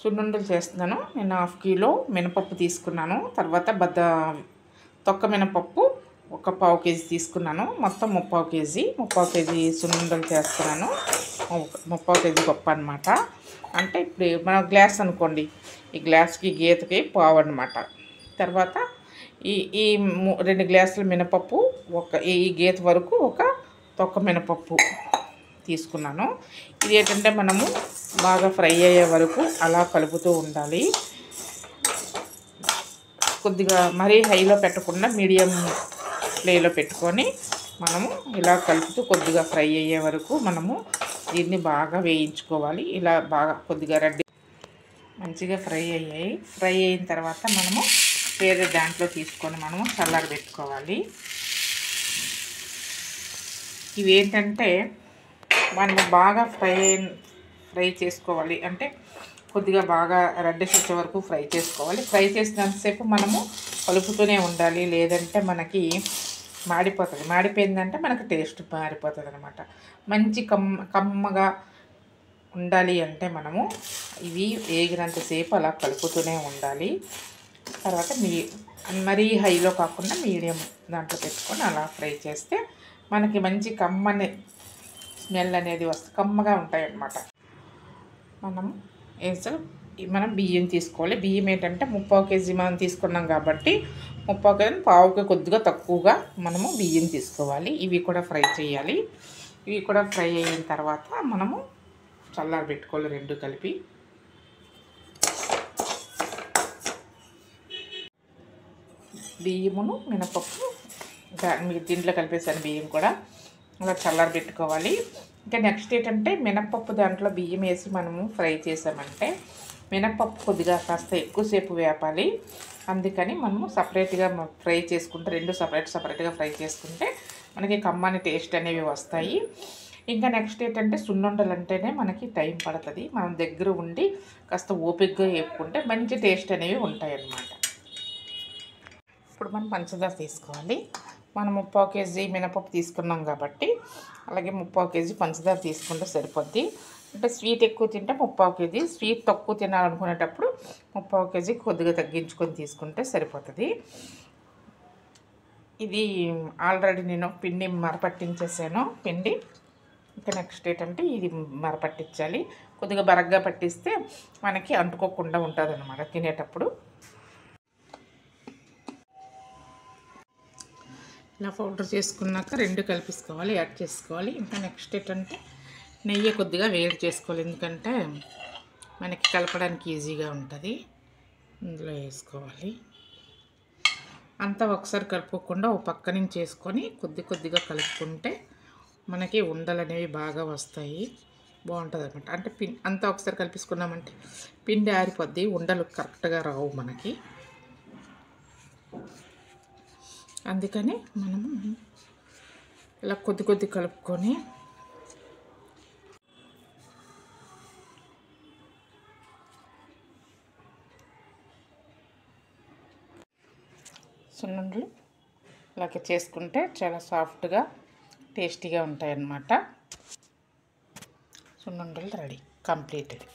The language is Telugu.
సున్నుండలు చేస్తున్నాను. నేను 1/2 కిలో మినపప్పు తీసుకున్నాను. తర్వాత తొక్క మినపప్పు ఒక 1/4 కేజీ తీసుకున్నాను. మొత్తం 3/4 కేజీ సున్నుండలు చేస్తున్నాను. 3/4 కేజీ పప్పు అనమాట. అంటే ఇప్పుడు మన గ్లాస్ అనుకోండి, ఈ గ్లాస్కి గీతకి పావు అనమాట. తర్వాత ఈ 2 గ్లాసుల మినపప్పు ఈ గీత వరకు ఒక తొక్క మినపప్పు తీసుకున్నాను. ఇది ఏంటంటే మనము బాగా ఫ్రై అయ్యే వరకు అలా కలుపుతూ ఉండాలి. కొద్దిగా మరీ హైలో పెట్టకుండా మీడియం ఫ్లేమ్లో పెట్టుకొని మనము ఇలా కలుపుతూ కొద్దిగా ఫ్రై అయ్యే వరకు మనము దీన్ని బాగా వేయించుకోవాలి. ఇలా బాగా కొద్దిగా మంచిగా ఫ్రై అయ్యాయి. ఫ్రై అయిన తర్వాత మనము వేరే దాంట్లో తీసుకొని మనము చల్లారబెట్టుకోవాలి. ఇవి ఏంటంటే మనము బాగా ఫ్రై చేసుకోవాలి. అంటే కొద్దిగా బాగా రెడ్డిష్ వచ్చే వరకు ఫ్రై చేసుకోవాలి. ఫ్రై చేసినంతసేపు మనము కలుపుతూనే ఉండాలి, లేదంటే మనకి మాడిపోతుంది. మాడిపోయిందంటే మనకి టేస్ట్ మారిపోతుంది అనమాట. మంచి కమ్మగా ఉండాలి అంటే మనము ఇవి వేగినంతసేపు అలా కలుపుతూనే ఉండాలి. తర్వాత మరీ హైలో కాకుండా మీడియం దాంట్లో పెట్టుకొని అలా ఫ్రై చేస్తే మనకి మంచి కమ్మని స్మెల్ అనేది వస్తుంది, కమ్మగా ఉంటాయి అన్నమాట. మనం బియ్యం తీసుకోవాలి. బియ్యం ఏంటంటే 3/4 కేజీ మనం తీసుకున్నాం కాబట్టి 3/4 కేజీ పావుకి కొద్దిగా తక్కువగా మనము బియ్యం తీసుకోవాలి. ఇవి కూడా ఫ్రై చేయాలి. ఇవి కూడా ఫ్రై అయిన తర్వాత మనము చల్లారబెట్టుకోవాలి 2 కలిపి. బియ్యమును మినపప్పు దీంట్లో కలిపేసాను. బియ్యం కూడా అలా చల్లారబెట్టుకోవాలి. ఇంకా నెక్స్ట్ ఏంటంటే మినపప్పు దాంట్లో బియ్యం వేసి మనము ఫ్రై చేసామంటే మినపప్పు కొద్దిగా కాస్త ఎక్కువసేపు వేపాలి. అందుకని మనము సపరేట్గా ఫ్రై చేసుకుంటే 2 సపరేట్గా ఫ్రై చేసుకుంటే మనకి కమ్మని టేస్ట్ అనేవి వస్తాయి. ఇంకా నెక్స్ట్ ఏంటంటే సున్నుండలు అంటేనే మనకి టైం పడుతుంది. మనం దగ్గర ఉండి కాస్త ఓపికగా వేపుకుంటే మంచి టేస్ట్ అనేవి ఉంటాయి అన్నమాట. ఇప్పుడు మనం పంచదార తీసుకోవాలి. మనం 3/4 కేజీ మినపప్పు తీసుకున్నాం కాబట్టి అలాగే 3/4 కేజీ పంచదార తీసుకుంటే సరిపోద్ది. అంటే స్వీట్ ఎక్కువ తింటే 3/4 కేజీ, స్వీట్ తక్కువ తినాలనుకునేటప్పుడు 3/4 కేజీ కొద్దిగా తగ్గించుకొని తీసుకుంటే సరిపోతుంది. ఇది ఆల్రెడీ నేను పిండి మరపట్టించేసాను. ఇంకా నెక్స్ట్ ఏంటంటే ఇది మరపట్టించాలి. కొద్దిగా బరగ్గా పట్టిస్తే మనకి అంటుకోకుండా ఉంటుంది అన్నమాట తినేటప్పుడు. ఇలా పౌడర్ చేసుకున్నాక 2 కలిపేసుకోవాలి, యాడ్ చేసుకోవాలి. ఇంకా నెక్స్ట్ ఏంటంటే నెయ్యి కొద్దిగా వేడి చేసుకోవాలి, ఎందుకంటే మనకి కలపడానికి ఈజీగా ఉంటుంది. ఇందులో వేసుకోవాలి. అంతా ఒకసారి కలుపుకోకుండా ఓ పక్క నుంచి వేసుకొని కొద్దిగా కలుపుకుంటే మనకి ఉండలు అనేవి బాగా వస్తాయి, బాగుంటుంది అనమాట. అంటే అంతా ఒకసారి కలిపేసుకున్నామంటే పిండి ఆరిపోద్ది, ఉండలు కరెక్ట్గా రావు మనకి. అందుకని మనము ఇలా కొద్ది కలుపుకొని సున్నుండలు ఇలాగ చేసుకుంటే చాలా సాఫ్ట్గా టేస్టీగా ఉంటాయి అన్నమాట. సున్నుండలు రెడీ, కంప్లీటెడ్.